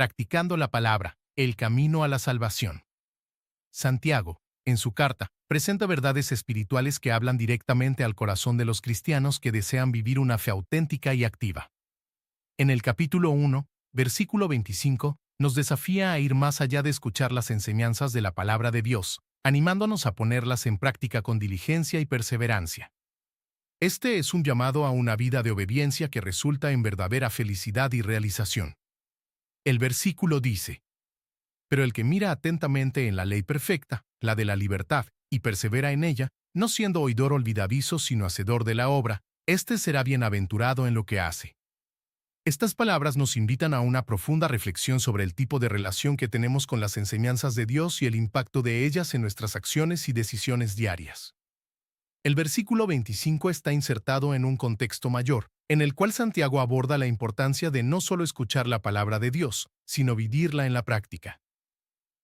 Practicando la palabra, el camino a la salvación. Santiago, en su carta, presenta verdades espirituales que hablan directamente al corazón de los cristianos que desean vivir una fe auténtica y activa. En el capítulo 1, versículo 25, nos desafía a ir más allá de escuchar las enseñanzas de la palabra de Dios, animándonos a ponerlas en práctica con diligencia y perseverancia. Este es un llamado a una vida de obediencia que resulta en verdadera felicidad y realización. El versículo dice: Pero el que mira atentamente en la ley perfecta, la de la libertad, y persevera en ella, no siendo oidor olvidadizo sino hacedor de la obra, éste será bienaventurado en lo que hace. Estas palabras nos invitan a una profunda reflexión sobre el tipo de relación que tenemos con las enseñanzas de Dios y el impacto de ellas en nuestras acciones y decisiones diarias. El versículo 25 está insertado en un contexto mayor, en el cual Santiago aborda la importancia de no solo escuchar la palabra de Dios, sino vivirla en la práctica.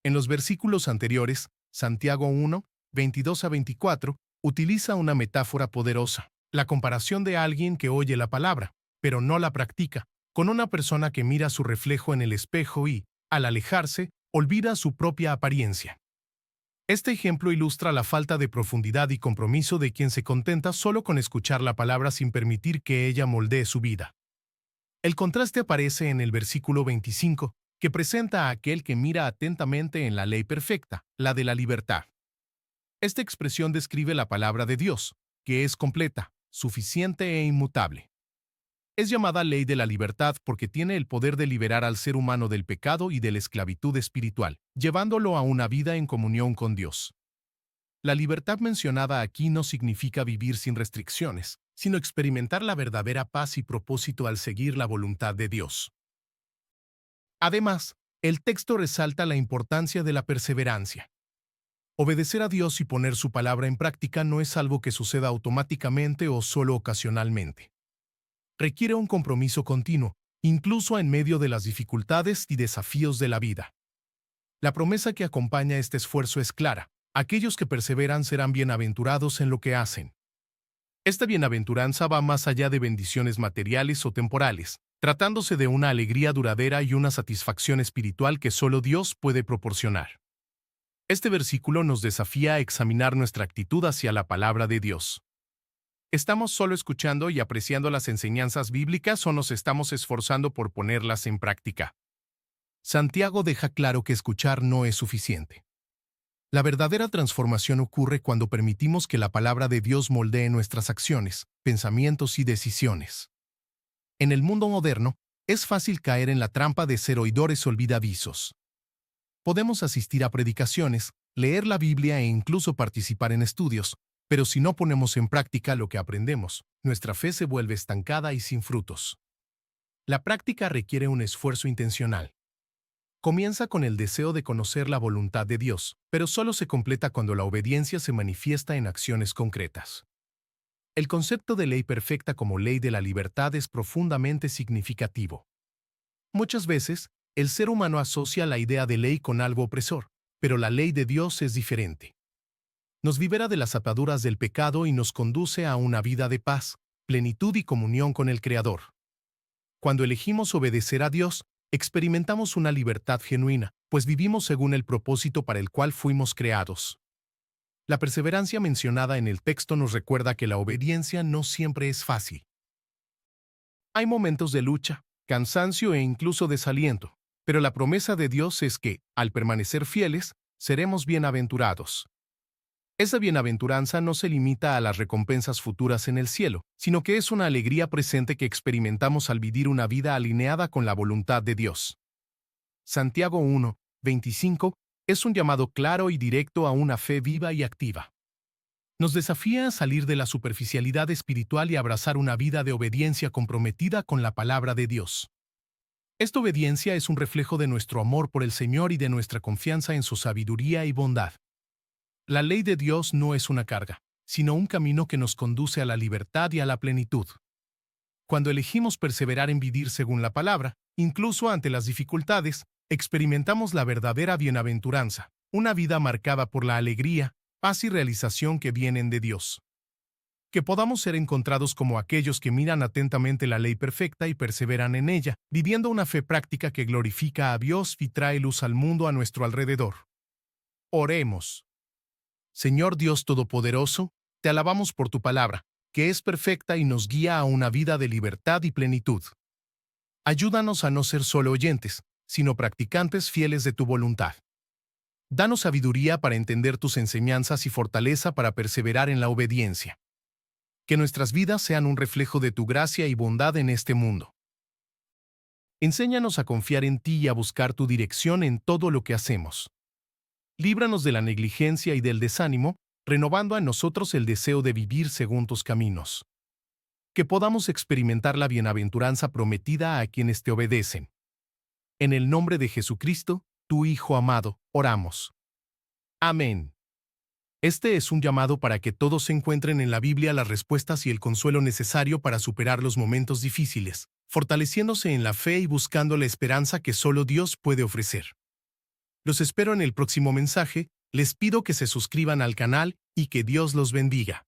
En los versículos anteriores, Santiago 1, 22 a 24, utiliza una metáfora poderosa, la comparación de alguien que oye la palabra, pero no la practica, con una persona que mira su reflejo en el espejo y, al alejarse, olvida su propia apariencia. Este ejemplo ilustra la falta de profundidad y compromiso de quien se contenta solo con escuchar la palabra sin permitir que ella moldee su vida. El contraste aparece en el versículo 25, que presenta a aquel que mira atentamente en la ley perfecta, la de la libertad. Esta expresión describe la palabra de Dios, que es completa, suficiente e inmutable. Es llamada ley de la libertad porque tiene el poder de liberar al ser humano del pecado y de la esclavitud espiritual, llevándolo a una vida en comunión con Dios. La libertad mencionada aquí no significa vivir sin restricciones, sino experimentar la verdadera paz y propósito al seguir la voluntad de Dios. Además, el texto resalta la importancia de la perseverancia. Obedecer a Dios y poner su palabra en práctica no es algo que suceda automáticamente o solo ocasionalmente. Requiere un compromiso continuo, incluso en medio de las dificultades y desafíos de la vida. La promesa que acompaña este esfuerzo es clara: aquellos que perseveran serán bienaventurados en lo que hacen. Esta bienaventuranza va más allá de bendiciones materiales o temporales, tratándose de una alegría duradera y una satisfacción espiritual que solo Dios puede proporcionar. Este versículo nos desafía a examinar nuestra actitud hacia la palabra de Dios. ¿Estamos solo escuchando y apreciando las enseñanzas bíblicas o nos estamos esforzando por ponerlas en práctica? Santiago deja claro que escuchar no es suficiente. La verdadera transformación ocurre cuando permitimos que la palabra de Dios moldee nuestras acciones, pensamientos y decisiones. En el mundo moderno, es fácil caer en la trampa de ser oidores olvidadizos. Podemos asistir a predicaciones, leer la Biblia e incluso participar en estudios, pero si no ponemos en práctica lo que aprendemos, nuestra fe se vuelve estancada y sin frutos. La práctica requiere un esfuerzo intencional. Comienza con el deseo de conocer la voluntad de Dios, pero solo se completa cuando la obediencia se manifiesta en acciones concretas. El concepto de ley perfecta como ley de la libertad es profundamente significativo. Muchas veces, el ser humano asocia la idea de ley con algo opresor, pero la ley de Dios es diferente. Nos libera de las ataduras del pecado y nos conduce a una vida de paz, plenitud y comunión con el Creador. Cuando elegimos obedecer a Dios, experimentamos una libertad genuina, pues vivimos según el propósito para el cual fuimos creados. La perseverancia mencionada en el texto nos recuerda que la obediencia no siempre es fácil. Hay momentos de lucha, cansancio e incluso desaliento, pero la promesa de Dios es que, al permanecer fieles, seremos bienaventurados. Esa bienaventuranza no se limita a las recompensas futuras en el cielo, sino que es una alegría presente que experimentamos al vivir una vida alineada con la voluntad de Dios. Santiago 1, 25 es un llamado claro y directo a una fe viva y activa. Nos desafía a salir de la superficialidad espiritual y abrazar una vida de obediencia comprometida con la palabra de Dios. Esta obediencia es un reflejo de nuestro amor por el Señor y de nuestra confianza en su sabiduría y bondad. La ley de Dios no es una carga, sino un camino que nos conduce a la libertad y a la plenitud. Cuando elegimos perseverar en vivir según la palabra, incluso ante las dificultades, experimentamos la verdadera bienaventuranza, una vida marcada por la alegría, paz y realización que vienen de Dios. Que podamos ser encontrados como aquellos que miran atentamente la ley perfecta y perseveran en ella, viviendo una fe práctica que glorifica a Dios y trae luz al mundo a nuestro alrededor. Oremos. Señor Dios Todopoderoso, te alabamos por tu palabra, que es perfecta y nos guía a una vida de libertad y plenitud. Ayúdanos a no ser solo oyentes, sino practicantes fieles de tu voluntad. Danos sabiduría para entender tus enseñanzas y fortaleza para perseverar en la obediencia. Que nuestras vidas sean un reflejo de tu gracia y bondad en este mundo. Enséñanos a confiar en ti y a buscar tu dirección en todo lo que hacemos. Líbranos de la negligencia y del desánimo, renovando en nosotros el deseo de vivir según tus caminos. Que podamos experimentar la bienaventuranza prometida a quienes te obedecen. En el nombre de Jesucristo, tu Hijo amado, oramos. Amén. Este es un llamado para que todos encuentren en la Biblia las respuestas y el consuelo necesario para superar los momentos difíciles, fortaleciéndose en la fe y buscando la esperanza que solo Dios puede ofrecer. Los espero en el próximo mensaje, les pido que se suscriban al canal y que Dios los bendiga.